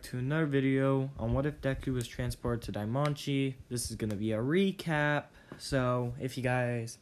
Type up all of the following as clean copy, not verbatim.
to another video on what if Deku was transported to Danmachi. This is going to be a recap, so if you guys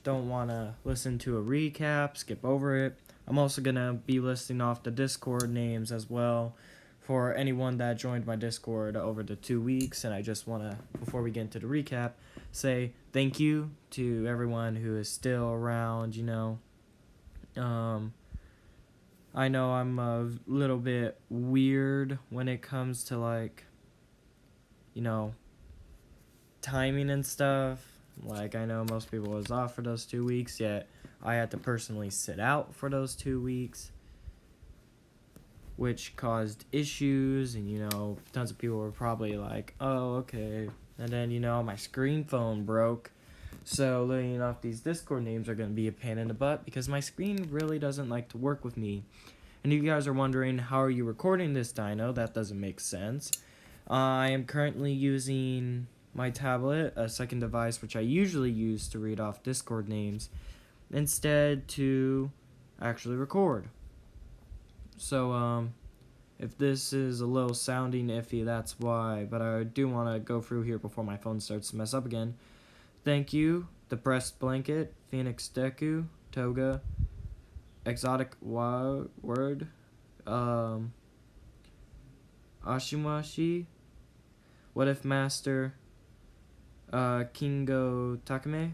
don't want to listen to a recap, skip over it. I'm also going to be listing off the Discord names as well for anyone that joined my Discord over the 2 weeks, and I just want to, before we get into the recap, say thank you to everyone who is still around, I know I'm a little bit weird when it comes to timing and stuff. Like, I know most people was off for those 2 weeks, yet I had to personally sit out for those 2 weeks, which caused issues, and tons of people were probably like, oh, okay. And then, my screen phone broke. So, letting off these Discord names are going to be a pain in the butt because my screen really doesn't like to work with me. And you guys are wondering, how are you recording this, Dino? That doesn't make sense. I am currently using my tablet, a second device which I usually use to read off Discord names, instead to actually record. So, if this is a little sounding iffy, that's why. But I do want to go through here before my phone starts to mess up again. Thank you, The Pressed Blanket, Phoenix Deku, Toga, Exotic Word, Ashimashi, What If Master, Kingo Takame,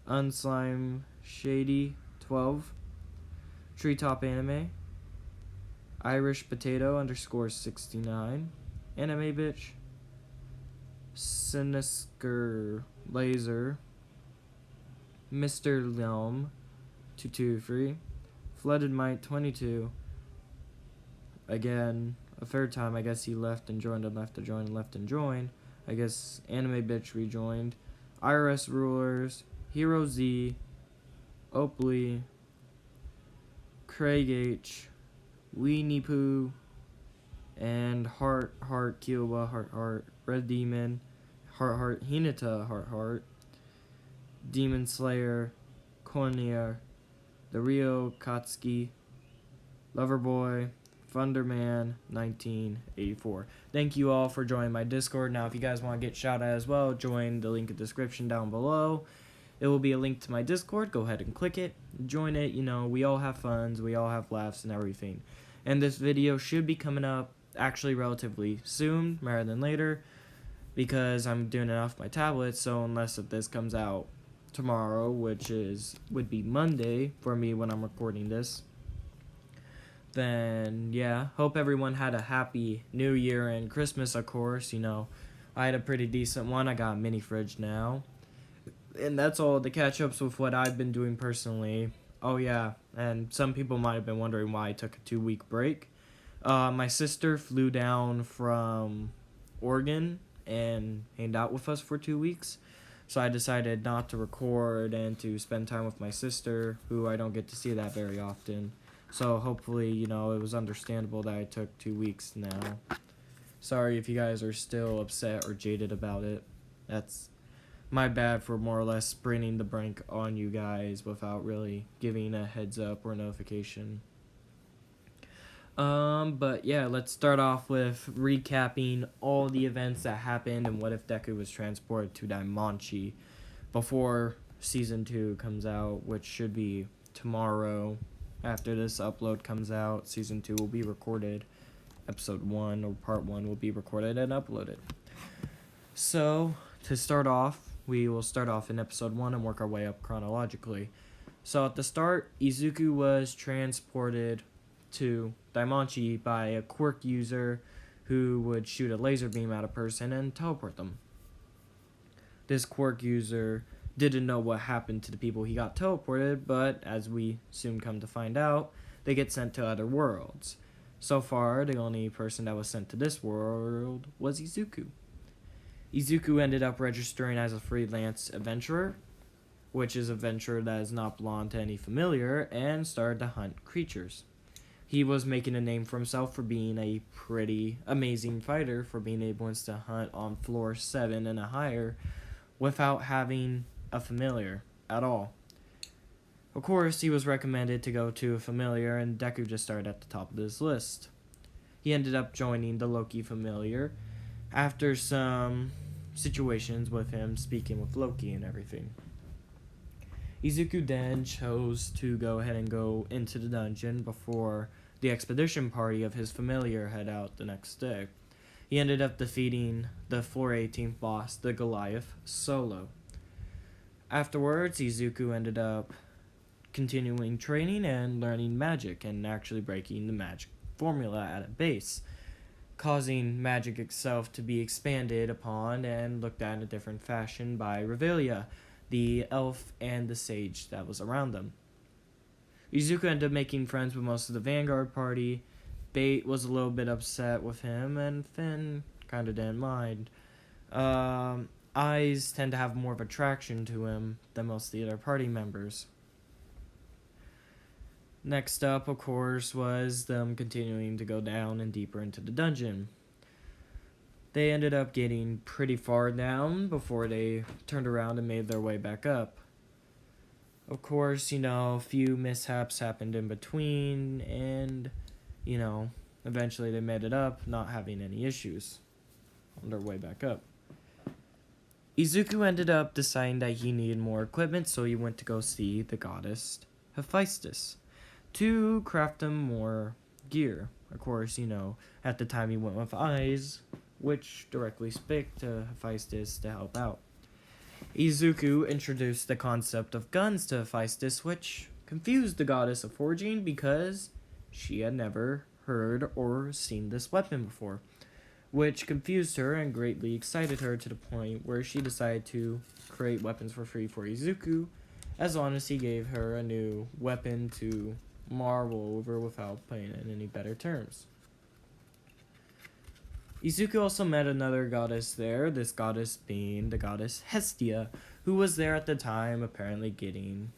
Unslime Shady 12, Treetop Anime, Irish Potato _69, Anime Bitch, Sinisker Laser, Mr. Lelm 223, Flooded Might 22. Again, a third time, I guess he left and joined and left to join and left and join. I guess Anime Bitch rejoined. IRS Rulers, Hero Z, Oakley, Craig H, Weenie Poo, and Heart Kyoba, Heart Red Demon, Heart Hinata, Heart Demon Slayer, Cornier, The Rio Katsuki, Loverboy, Thunderman 1984. Thank you all for joining my Discord. Now, if you guys want to get shouted at as well, join the link in the description down below. It will be a link to my Discord. Go ahead and click it. Join it. We all have funs. We all have laughs and everything. And this video should be coming up actually relatively soon, rather than later, because I'm doing it off my tablet. So unless if this comes out tomorrow, which would be Monday for me when I'm recording this, then yeah, hope everyone had a happy New Year and Christmas, of course. I had a pretty decent one. I got a mini fridge now, and that's all the catch-ups with what I've been doing personally. Oh yeah, and some people might have been wondering why I took a 2-week break. My sister flew down from Oregon and hanged out with us for 2 weeks. So I decided not to record and to spend time with my sister, who I don't get to see that very often. So hopefully, it was understandable that I took 2 weeks now. Sorry if you guys are still upset or jaded about it. That's my bad for more or less spraining the brink on you guys without really giving a heads up or notification. But yeah, let's start off with recapping all the events that happened and what if Deku was transported to Danmachi before Season 2 comes out, which should be tomorrow. After this upload comes out, Season 2 will be recorded. Episode 1, or Part 1, will be recorded and uploaded. So, to start off, we will start off in Episode 1 and work our way up chronologically. So, at the start, Izuku was transported to Danmachi by a quirk user who would shoot a laser beam at a person and teleport them. This quirk user didn't know what happened to the people he got teleported, but as we soon come to find out, they get sent to other worlds. So far, the only person that was sent to this world was Izuku. Izuku ended up registering as a freelance adventurer, which is a venture that is not belong to any familiar, and started to hunt creatures. He was making a name for himself for being a pretty amazing fighter, for being able to hunt on floor 7 and higher without having a familiar at all. Of course, he was recommended to go to a familiar, and Deku just started at the top of this list. he ended up joining the Loki familiar after some situations with him speaking with Loki and everything. Izuku then chose to go ahead and go into the dungeon before the expedition party of his familiar head out the next day. He ended up defeating the floor 18th boss, the Goliath, solo. Afterwards, Izuku ended up continuing training and learning magic and actually breaking the magic formula at a base, causing magic itself to be expanded upon and looked at in a different fashion by Revelia, the elf and the sage that was around them. Izuku ended up making friends with most of the Vanguard party. Bait was a little bit upset with him, and Finn kind of didn't mind. Eyes tend to have more of attraction to him than most of the other party members. Next up, of course, was them continuing to go down and deeper into the dungeon. They ended up getting pretty far down before they turned around and made their way back up. Of course, a few mishaps happened in between, and, eventually they made it up, not having any issues on their way back up. Izuku ended up deciding that he needed more equipment, so he went to go see the goddess Hephaestus to craft him more gear. Of course, at the time he went with Eyes, which directly spoke to Hephaestus to help out. Izuku introduced the concept of guns to Hephaestus, which confused the goddess of forging because she had never heard or seen this weapon before, which confused her and greatly excited her to the point where she decided to create weapons for free for Izuku, as long as he gave her a new weapon to marvel over without playing in any better terms. Izuku also met another goddess there, this goddess being the goddess Hestia, who was there at the time apparently getting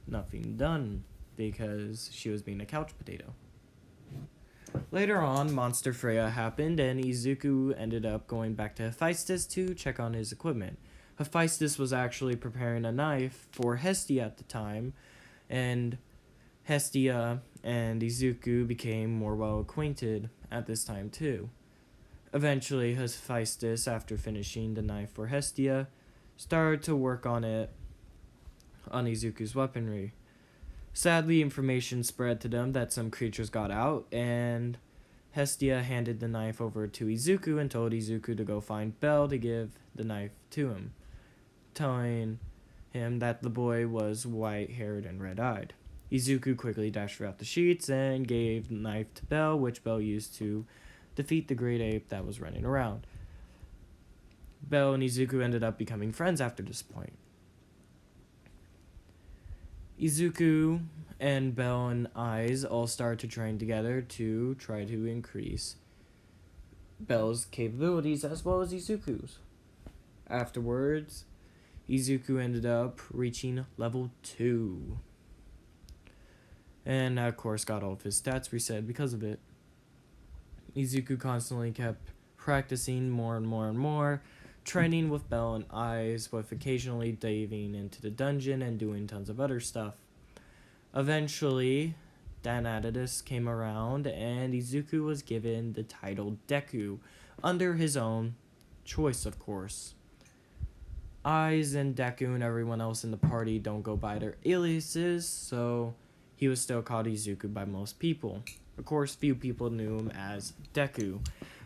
nothing done because she was being a couch potato. Later on, Monster Freya happened, and Izuku ended up going back to Hephaestus to check on his equipment. Hephaestus was actually preparing a knife for Hestia at the time, and Hestia and Izuku became more well acquainted at this time too. Eventually, Hephaestus, after finishing the knife for Hestia, started to work on Izuku's weaponry. Sadly, information spread to them that some creatures got out, and Hestia handed the knife over to Izuku and told Izuku to go find Bell to give the knife to him, telling him that the boy was white-haired and red-eyed. Izuku quickly dashed throughout the sheets and gave the knife to Bell, which Bell used to defeat the great ape that was running around. Bell and Izuku ended up becoming friends after this point. Izuku and Bell and Eyes all started to train together to try to increase Bell's capabilities as well as Izuku's. Afterwards, Izuku ended up reaching level 2. And of course got all of his stats reset because of it. Izuku constantly kept practicing more and more and more, training with Bell and Eyes, with occasionally diving into the dungeon and doing tons of other stuff. Eventually, danmachi came around, and Izuku was given the title Deku, under his own choice, of course. Eyes and Deku and everyone else in the party don't go by their aliases, so he was still called Izuku by most people. Of course, few people knew him as Deku.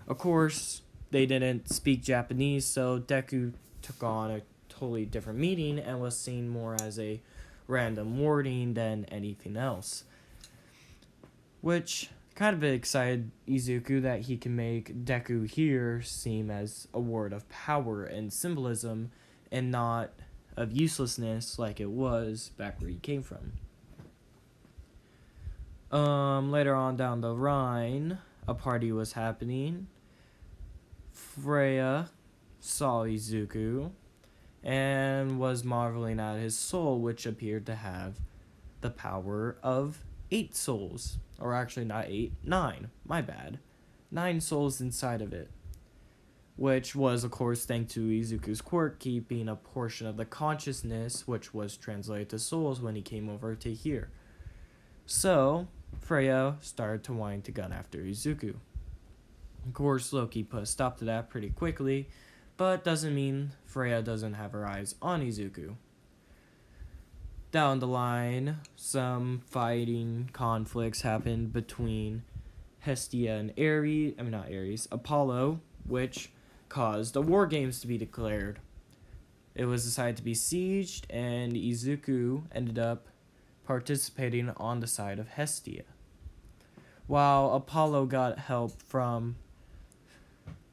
Of course, they didn't speak Japanese, so Deku took on a totally different meaning and was seen more as a random wording than anything else. Which kind of excited Izuku that he can make Deku here seem as a word of power and symbolism and not of uselessness like it was back where he came from. Later on down the Rhine, a party was happening. Freya saw Izuku and was marveling at his soul, which appeared to have the power of 8 souls. Or actually not 8, 9, my bad. 9 souls inside of it. Which was, of course, thanks to Izuku's quirk, keeping a portion of the consciousness, which was translated to souls when he came over to here. So, Freya started to wind to gun after Izuku. Of course, Loki put a stop to that pretty quickly, but doesn't mean Freya doesn't have her eyes on Izuku. Down the line, some fighting conflicts happened between Hestia and Apollo, which caused a war games to be declared. It was decided to be sieged, and Izuku ended up participating on the side of Hestia, while Apollo got help from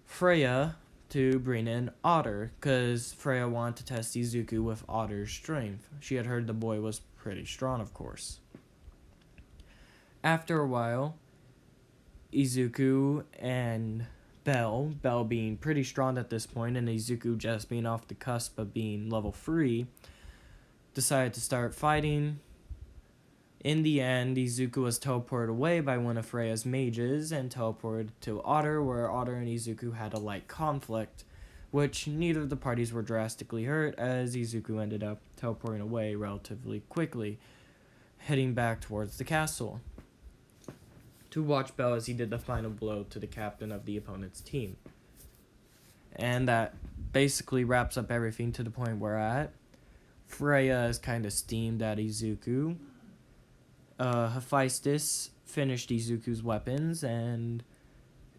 Freya to bring in Otter, because Freya wanted to test Izuku with Otter's strength. She had heard the boy was pretty strong, of course. After a while, Izuku and Bell being pretty strong at this point, and Izuku just being off the cusp of being level 3, decided to start fighting. In the end, Izuku was teleported away by one of Freya's mages and teleported to Otter, where Otter and Izuku had a light conflict, which neither of the parties were drastically hurt, as Izuku ended up teleporting away relatively quickly, heading back towards the castle to watch Bell as he did the final blow to the captain of the opponent's team. And that basically wraps up everything to the point we're at. Freya is kind of steamed at Izuku. Hephaestus finished Izuku's weapons and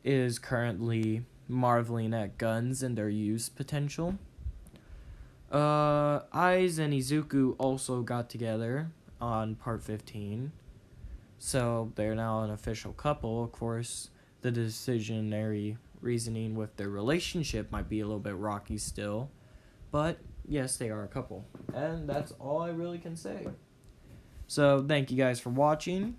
is currently marveling at guns and their use potential. Aiz and Izuku also got together on part 15. So they're now an official couple. Of course, the decisionary reasoning with their relationship might be a little bit rocky still. But yes, they are a couple. And that's all I really can say. So thank you guys for watching.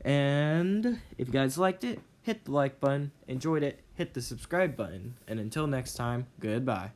And if you guys liked it, hit the like button. Enjoyed it, hit the subscribe button. And until next time, goodbye.